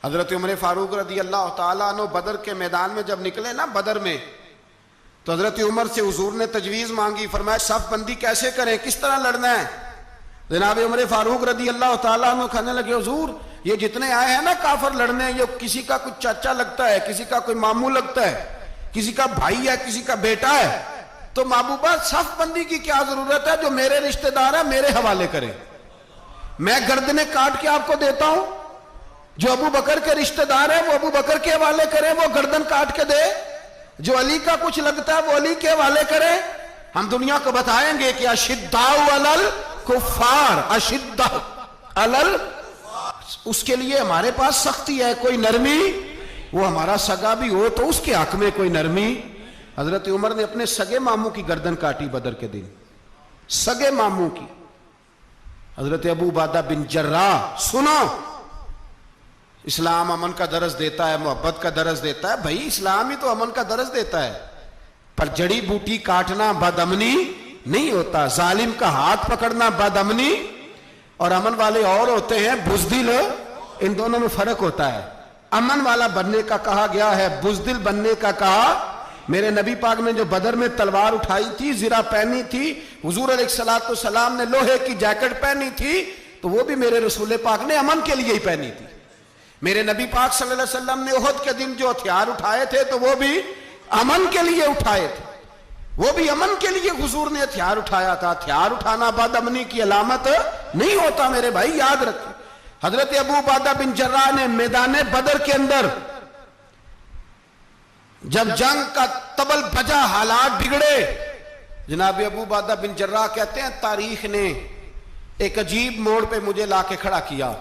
हजरत उमर फारूक रदी अल्लाह ताला अन्हु बदर के मैदान में जब निकले ना बदर में, तो हजरत उमर से हुजूर ने तजवीज मांगी, फरमाया सफ बंदी कैसे करें, किस तरह लड़ना है। जनाब उमर फारूक रदी अल्लाह ताला अन्हु कहने लगे, हुजूर ये जितने आए हैं ना काफर लड़ने, ये किसी का कुछ चाचा लगता है, किसी का कोई मामू लगता है, किसी का भाई है, किसी का बेटा है, तो महबूबा सफ बंदी की क्या जरूरत है, जो मेरे रिश्तेदार है मेरे हवाले करे, मैं गर्दने काट के आपको देता हूं। जो अबू बकर के रिश्तेदार है वो अबू बकर के हवाले करे, वो गर्दन काट के दे। जो अली का कुछ लगता है वो अली के हवाले करे। हम दुनिया को बताएंगे कि अशिद्दाउ अलल कुफ्फार, अशिद्दा अलल, उसके लिए हमारे पास सख्ती है, कोई नरमी। वो हमारा सगा भी हो तो उसके हक में कोई नरमी। हजरत उमर ने अपने सगे मामू की गर्दन काटी बदर के दिन, सगे मामू की। हजरत अबू उबादा बिन जर्राह, सुनो, इस्लाम अमन का दरस देता है, मोहब्बत का दरस देता है। भाई इस्लाम ही तो अमन का दरस देता है, पर जड़ी बूटी काटना बदअमनी नहीं होता, जालिम का हाथ पकड़ना बदअमनी, और अमन वाले और होते हैं बुज़दिल, इन दोनों में फर्क होता है। अमन वाला बनने का कहा गया है, बुज़दिल बनने का कहा। मेरे नबी पाक ने जो बदर में तलवार उठाई थी, जिरा पहनी थी, हुजूर अलैहिस्सलातु सलाम ने लोहे की जैकेट पहनी थी, तो वो भी मेरे रसूल पाक ने अमन के लिए ही पहनी थी। मेरे नबी पाक सल्लल्लाहु अलैहि वसल्लम ने उहद के दिन जो हथियार उठाए थे, तो वो भी अमन के लिए उठाए थे, वो भी अमन के लिए हुजूर ने हथियार उठाया था। हथियार उठाना बदअमनी की अलामत नहीं होता मेरे भाई, याद रखें। हजरत अबू उबादा बिन जर्राह ने मैदान बदर के अंदर जब जंग का तबल बजा, हालात बिगड़े, जनाब अबू उबादा बिन जर्राह कहते हैं तारीख ने एक अजीब मोड़ पे मुझे लाके खड़ा किया।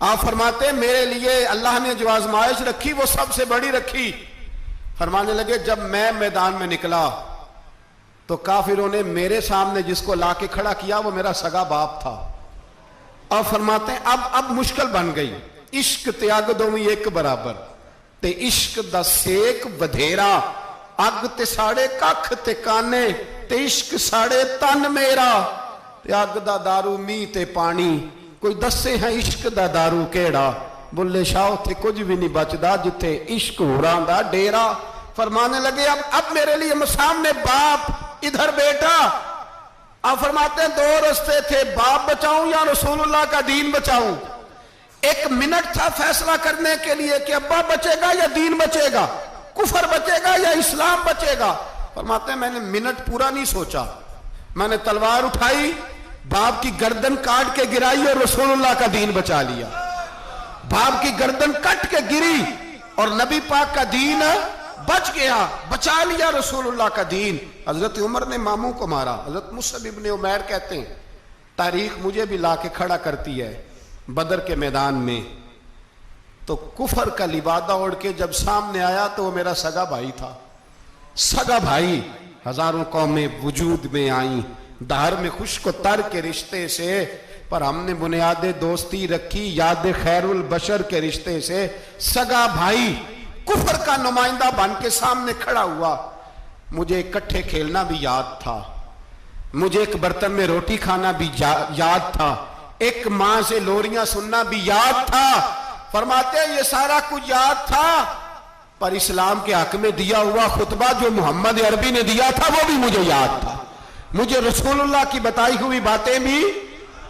आप फरमाते हैं मेरे लिए अल्लाह ने जो आजमाइश रखी वो सबसे बड़ी रखी। फरमाने लगे जब मैं मैदान में निकला तो काफिरों ने मेरे सामने जिसको लाके खड़ा किया वो मेरा सगा बाप था। अब फरमाते हैं अब मुश्किल बन गई, इश्क त्याग दोवी एक बराबर, ते इश्क दा सेक वधेरा, अग ते साड़े कख ते काने, ते इश्क साड़े तन मेरा, ते अग दा दारू मीह ते पानी, कोई दसे है इश्क दा दारू केड़ा, बुल्ले शाह उथे कुछ भी नहीं बचदा जिथे इश्क होरां दा डेरा। फरमाने लगे अब मेरे लिए सामने बाप, इधर बेटा। आप फरमाते हैं दो रास्ते थे, बाप बचाऊं या रसूलुल्लाह का दीन बचाऊं। एक मिनट था फैसला करने के लिए कि अब्बा बचेगा या दीन बचेगा, कुफर बचेगा या इस्लाम बचेगा। फरमाते हैं मैंने मिनट पूरा नहीं सोचा, मैंने तलवार उठाई, बाप की गर्दन काट के गिराई और रसूलुल्लाह का दीन बचा लिया। बाप की गर्दन कट के गिरी और नबी पाक का दीन बच गया, बचा लिया रसूलुल्लाह का दीन। हजरत उमर ने मामू को मारा। हजरत मुसअब इब्न उमैर कहते हैं तारीख मुझे भी लाके खड़ा करती है बदर के मैदान में, तो कुफर का लिबादा ओढ़ के जब सामने आया तो वो मेरा सगा भाई था। सगा भाई, हजारों कौमें वजूद में आई दहर में खुश्क तर के रिश्ते से, पर हमने बुनियादे दोस्ती रखी याद खैरुल बशर के रिश्ते से। सगा भाई कुफर का नुमाइंदा बन के सामने खड़ा हुआ। मुझे इकट्ठे खेलना भी याद था, मुझे एक बर्तन में रोटी खाना भी याद था, एक मां से लोरियां सुनना भी याद था। फरमाते हैं ये सारा कुछ याद था, पर इस्लाम के हक में दिया हुआ खुतबा जो मोहम्मद अरबी ने दिया था वो भी मुझे याद था। मुझे रसूलुल्लाह की बताई हुई बातें भी,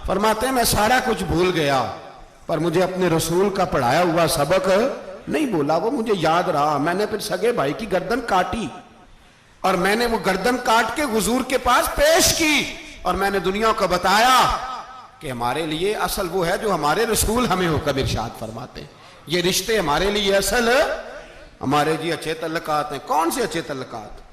फरमाते हैं मैं सारा कुछ भूल गया, पर मुझे अपने रसूल का पढ़ाया हुआ सबक नहीं भूला, वो मुझे याद रहा। मैंने फिर सगे भाई की गर्दन काटी और मैंने वो गर्दन काट के हुजूर के पास पेश की और मैंने दुनिया को बताया कि हमारे लिए असल वो है जो हमारे रसूल हमें हुक्म इरशाद फरमाते हैं। ये रिश्ते हमारे लिए असल, हमारे जी अच्छे तल्लुकात हैं। कौन से अच्छे तल्लुकात?